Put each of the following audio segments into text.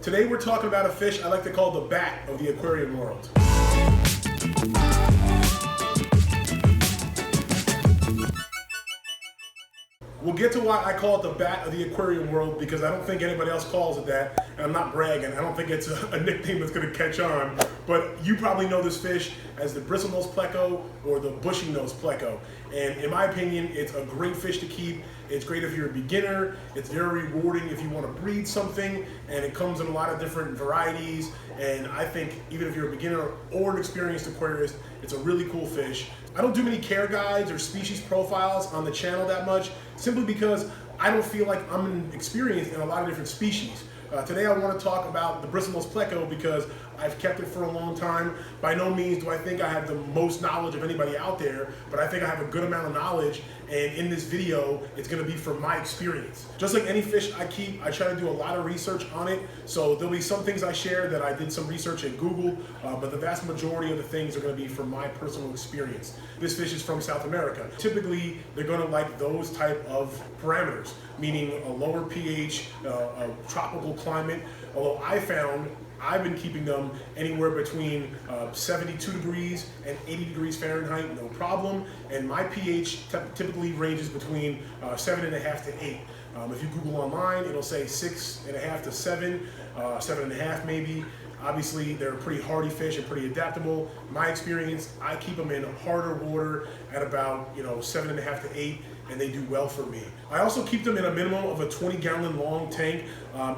Today we're talking about a fish I like to call the bat of the aquarium world. We'll get to why I call it the bat of the aquarium world because I don't think anybody else calls it that, and I'm not bragging. I don't think it's a nickname that's going to catch on, but you probably know this fish as the Bristlenose Pleco or the bushynose Pleco. And in my opinion, it's a great fish to keep. It's great if you're a beginner. It's very rewarding if you want to breed something, and it comes in a lot of different varieties. And I think even if you're a beginner or an experienced aquarist, it's a really cool fish. I don't do many care guides or species profiles on the channel that much, simply because I don't feel like I'm experienced in a lot of different species. Today I want to talk about the Bristlenose Pleco because I've kept it for a long time. By no means do I think I have the most knowledge of anybody out there, but I think I have a good amount of knowledge, and in this video it's going to be from my experience. Just like any fish I keep, I try to do a lot of research on it, so there'll be some things I share that I did some research at Google, but the vast majority of the things are going to be from my personal experience. This fish is from South America. Typically they're going to like those type of parameters, meaning a lower pH, a tropical climate, although I've been keeping them anywhere between 72 degrees and 80 degrees Fahrenheit, no problem. And my pH typically ranges between 7.5 to 8. If you Google online, it'll say 6.5 to 7, 7.5 maybe. Obviously, they're pretty hardy fish and pretty adaptable. My experience, I keep them in harder water at about 7.5 to 8, and they do well for me. I also keep them in a minimum of a 20-gallon long tank.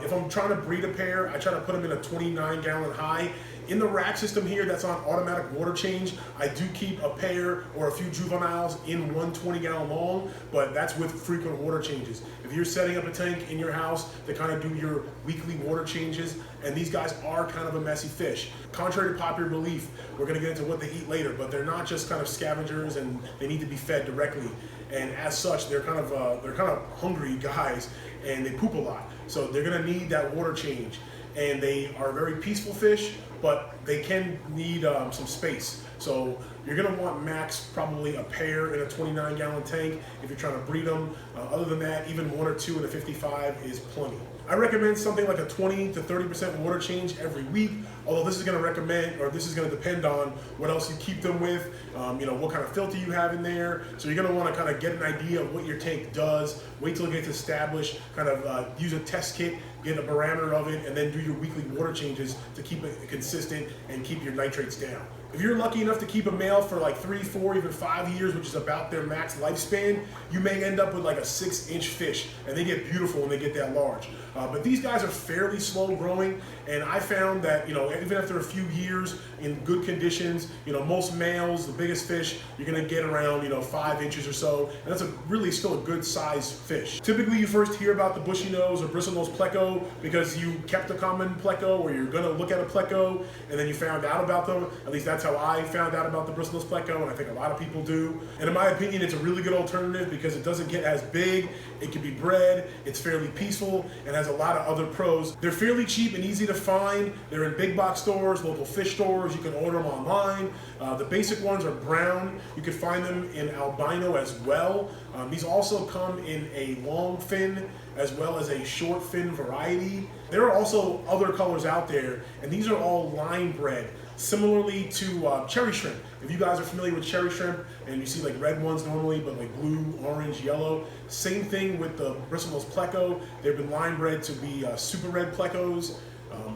If I'm trying to breed a pair, I try to put them in a 29-gallon high. In the rack system here that's on automatic water change, I do keep a pair or a few juveniles in one 20-gallon long, but that's with frequent water changes. If you're setting up a tank in your house to kind of do your weekly water changes, and these guys are kind of a messy fish. Contrary to popular belief, we're gonna get into what they eat later, but they're not just kind of scavengers and they need to be fed directly. And as such, they're kind of hungry guys, and they poop a lot. So they're gonna need that water change. And they are very peaceful fish, but they can need some space. So you're gonna want max probably a pair in a 29-gallon tank if you're trying to breed them. Other than that, even one or two in a 55 is plenty. I recommend something like a 20 to 30% water change every week, although this is gonna depend on what else you keep them with, what kind of filter you have in there. So you're gonna wanna kind of get an idea of what your tank does, wait till it gets established, kind of use a test kit, get a barometer of it, and then do your weekly water changes to keep it consistent and keep your nitrates down. If you're lucky enough to keep a male for like 3, 4, even 5 years, which is about their max lifespan, you may end up with like a 6-inch fish, and they get beautiful when they get that large. But these guys are fairly slow growing, and I found that even after a few years in good conditions, most males, the biggest fish, you're gonna get around 5 inches or so, and that's really still a good size fish. Typically, you first hear about the bushynose or Bristlenose Pleco because you kept a common Pleco, or you're gonna look at a Pleco, and then you found out about them. At least that's how I found out about the Bristlenose Pleco, and I think a lot of people do. And in my opinion, it's a really good alternative because it doesn't get as big, it can be bred, it's fairly peaceful, and has a lot of other pros. They're fairly cheap and easy to find. They're in big box stores, local fish stores. You can order them online. The basic ones are brown. You can find them in albino as well. These also come in a long fin as well as a short fin variety. There are also other colors out there, and these are all line bred, similarly to cherry shrimp. If you guys are familiar with cherry shrimp, and you see like red ones normally, but like blue, orange, yellow, same thing with the Bristlenose Pleco. They've been line bred to be super red plecos.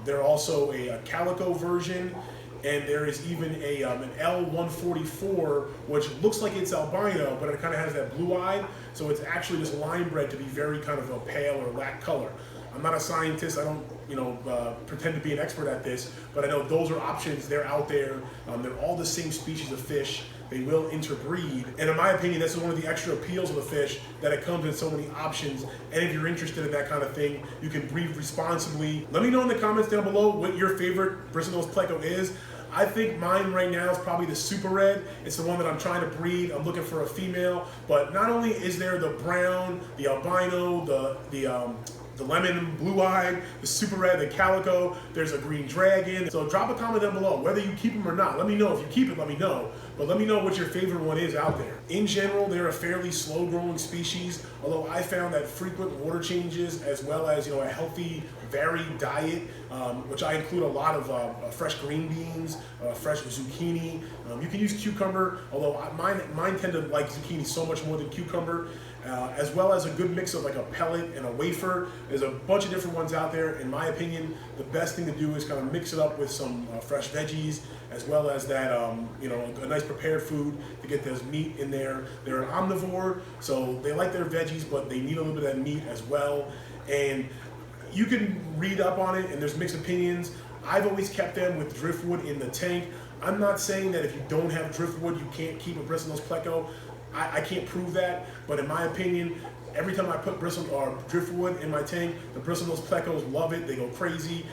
They're also a calico version, and there is even an L144, which looks like it's albino, but it kind of has that blue eye, so it's actually just line bred to be very kind of a pale or lac color. I'm not a scientist, I don't pretend to be an expert at this, but I know those are options, they're out there. They're all the same species of fish. They will interbreed, and in my opinion, that's one of the extra appeals of the fish, that it comes in so many options. And if you're interested in that kind of thing, you can breed responsibly. Let me know in the comments down below what your favorite Bristlenose Pleco is. I think mine right now is probably the super red. It's the one that I'm trying to breed. I'm looking for a female, but not only is there the brown, the albino, the the lemon, blue-eyed, the super red, the calico. There's a green dragon. So drop a comment down below, whether you keep them or not. Let me know. If you keep it, let me know. But let me know what your favorite one is out there. In general, they're a fairly slow-growing species, although I found that frequent water changes, as well as a healthy, varied diet, which I include a lot of fresh green beans, fresh zucchini. You can use cucumber, although mine tend to like zucchini so much more than cucumber, as well as a good mix of like a pellet and a wafer. There's a bunch of different ones out there. In my opinion, the best thing to do is kind of mix it up with some fresh veggies, as well as that, a nice prepared food to get those meat in there. They're an omnivore, so they like their veggies, but they need a little bit of that meat as well. And you can read up on it, and there's mixed opinions. I've always kept them with driftwood in the tank. I'm not saying that if you don't have driftwood, you can't keep a Bristlenose Pleco. I can't prove that, but in my opinion, every time I put driftwood in my tank, the Bristlenose Plecos love it. They go crazy.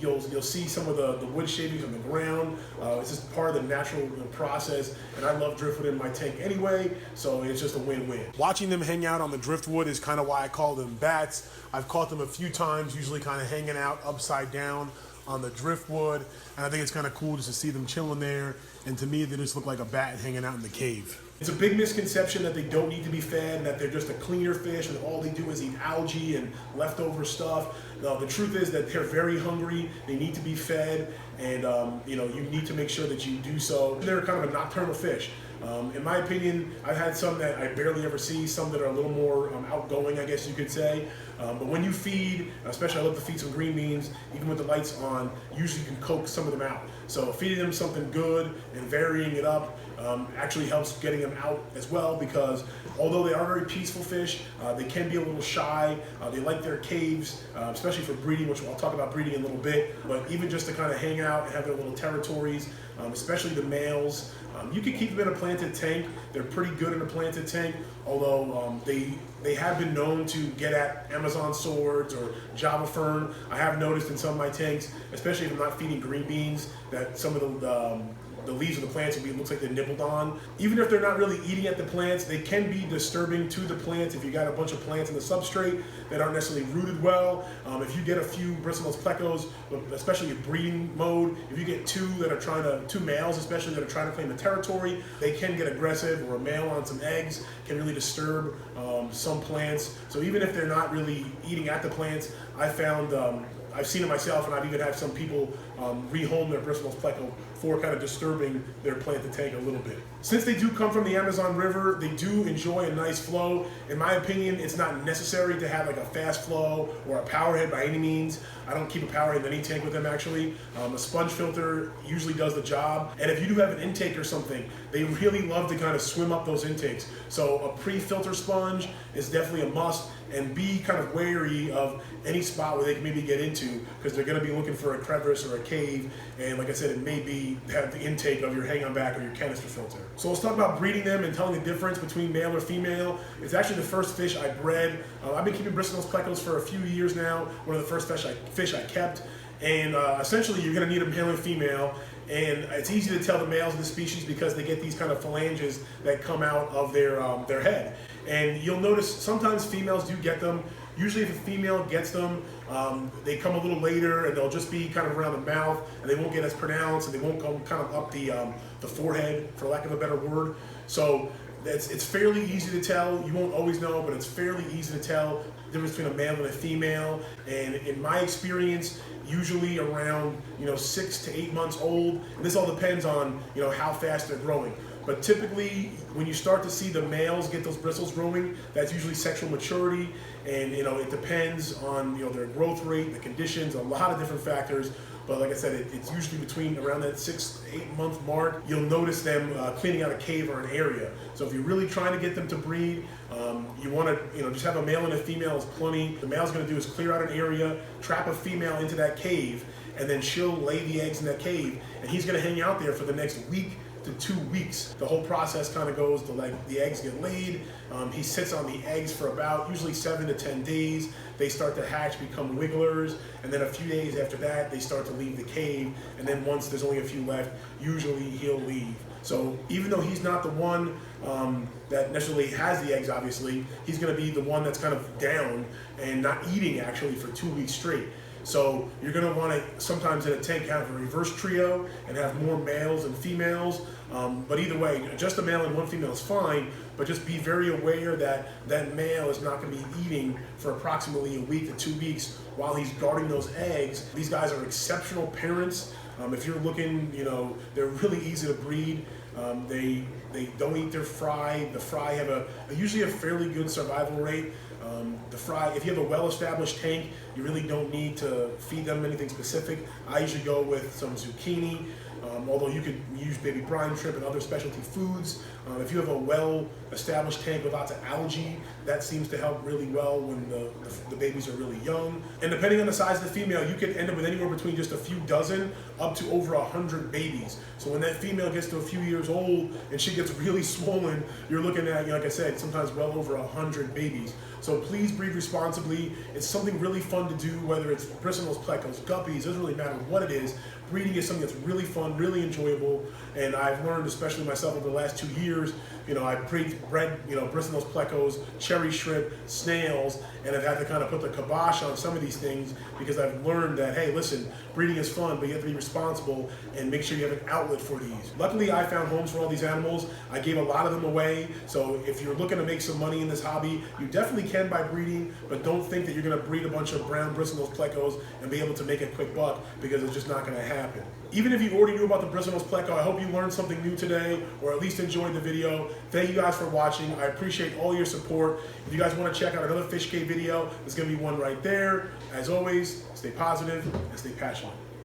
You'll see some of the wood shavings on the ground. It's just part of the natural process, and I love driftwood in my tank anyway, so it's just a win-win. Watching them hang out on the driftwood is kind of why I call them bats. I've caught them a few times, usually kind of hanging out upside down on the driftwood, and I think it's kind of cool just to see them chilling there, and to me they just look like a bat hanging out in the cave. It's a big misconception that they don't need to be fed and that they're just a cleaner fish and all they do is eat algae and leftover stuff. No, the truth is that they're very hungry, they need to be fed, and you need to make sure that you do so. They're kind of a nocturnal fish. In my opinion, I've had some that I barely ever see, some that are a little more outgoing, I guess you could say. But when you feed, especially I love to feed some green beans, even with the lights on, usually you can coax some of them out. So feeding them something good and varying it up actually helps getting them out as well, because although they are very peaceful fish, they can be a little shy. They like their caves, especially for breeding, which I'll talk about breeding in a little bit, but even just to kind of hang out and have their little territories, especially the males. You can keep them in a planted tank. They're pretty good in a planted tank, although they have been known to get at Amazon swords or Java fern. I have noticed in some of my tanks, especially if I'm not feeding green beans, that some of the leaves of the plants looks like they're nibbled on. Even if they're not really eating at the plants, they can be disturbing to the plants if you got a bunch of plants in the substrate that aren't necessarily rooted well. If you get a few Bristlenose Plecos, especially in breeding mode, if you get two males especially that are trying to claim the territory, they can get aggressive, or a male on some eggs can really disturb some plants. So even if they're not really eating at the plants, I found I've seen it myself, and I've even had some people rehome their Bristlenose Pleco for kind of disturbing their planted tank a little bit. Since they do come from the Amazon River, they do enjoy a nice flow. In my opinion, it's not necessary to have like a fast flow or a power head by any means. I don't keep a power head in any tank with them actually. A sponge filter usually does the job. And if you do have an intake or something, they really love to kind of swim up those intakes. So a pre-filter sponge is definitely a must, and be kind of wary of any spot where they can maybe get into, because they're going to be looking for a crevice or a cave, and like I said, it may have the intake of your hang-on back or your canister filter. So let's talk about breeding them and telling the difference between male or female. It's actually the first fish I bred. I've been keeping Bristlenose Plecos for a few years now, one of the first fish I kept, and essentially you're going to need a male and female. And it's easy to tell the males of the species because they get these kind of phalanges that come out of their head. And you'll notice sometimes females do get them. Usually if a female gets them, they come a little later, and they'll just be kind of around the mouth, and they won't get as pronounced, and they won't come kind of up the forehead, for lack of a better word. So it's fairly easy to tell. You won't always know, but it's fairly easy to tell the difference between a male and a female. And in my experience, usually around 6 to 8 months old. And this all depends on how fast they're growing. But typically, when you start to see the males get those bristles growing, that's usually sexual maturity, and it depends on their growth rate, the conditions, a lot of different factors. But like I said, it's usually between around that 6 to 8 month mark. You'll notice them cleaning out a cave or an area. So if you're really trying to get them to breed, you want to just have a male and a female is plenty. The male's going to do is clear out an area, trap a female into that cave, and then she'll lay the eggs in that cave, and he's going to hang out there for the next week to 2 weeks. The whole process kind of goes to like the eggs get laid. He sits on the eggs for about usually 7 to 10 days. They start to hatch, become wigglers, and then a few days after that, they start to leave the cave. And then once there's only a few left, usually he'll leave. So even though he's not the one that necessarily has the eggs, obviously, he's gonna be the one that's kind of down and not eating actually for 2 weeks straight. So you're gonna wanna sometimes in a tank have a reverse trio and have more males and females. But either way, just a male and one female is fine, but just be very aware that that male is not gonna be eating for approximately a week to 2 weeks while he's guarding those eggs. These guys are exceptional parents. If you're looking, they're really easy to breed. They don't eat their fry. The fry have usually a fairly good survival rate. The fry, if you have a well-established tank, you really don't need to feed them anything specific. I usually go with some zucchini, although you could use baby brine shrimp and other specialty foods. If you have a well-established tank with lots of algae, that seems to help really well when the babies are really young. And depending on the size of the female, you could end up with anywhere between just a few dozen up to over 100 babies. So when that female gets to a few years old and she gets really swollen, you're looking at, like I said, sometimes well over 100 babies. So please breed responsibly. It's something really fun to do, whether it's Bristlenose Plecos, guppies, it doesn't really matter what it is. Breeding is something that's really fun, really enjoyable, and I've learned, especially myself over the last 2 years, I bred Bristlenose Plecos, cherry shrimp, snails, and I've had to kind of put the kibosh on some of these things because I've learned that, hey, listen, breeding is fun, but you have to be responsible and make sure you have an outlet for these. Luckily, I found homes for all these animals. I gave a lot of them away, so if you're looking to make some money in this hobby, you definitely can by breeding, but don't think that you're going to breed a bunch of brown Bristlenose Plecos and be able to make a quick buck, because it's just not going to happen. Even if you already knew about the Bristlenose Pleco, I hope you learned something new today, or at least enjoyed the video. Thank you guys for watching. I appreciate all your support. If you guys want to check out another fish cave video, there's going to be one right there. As always, stay positive and stay passionate.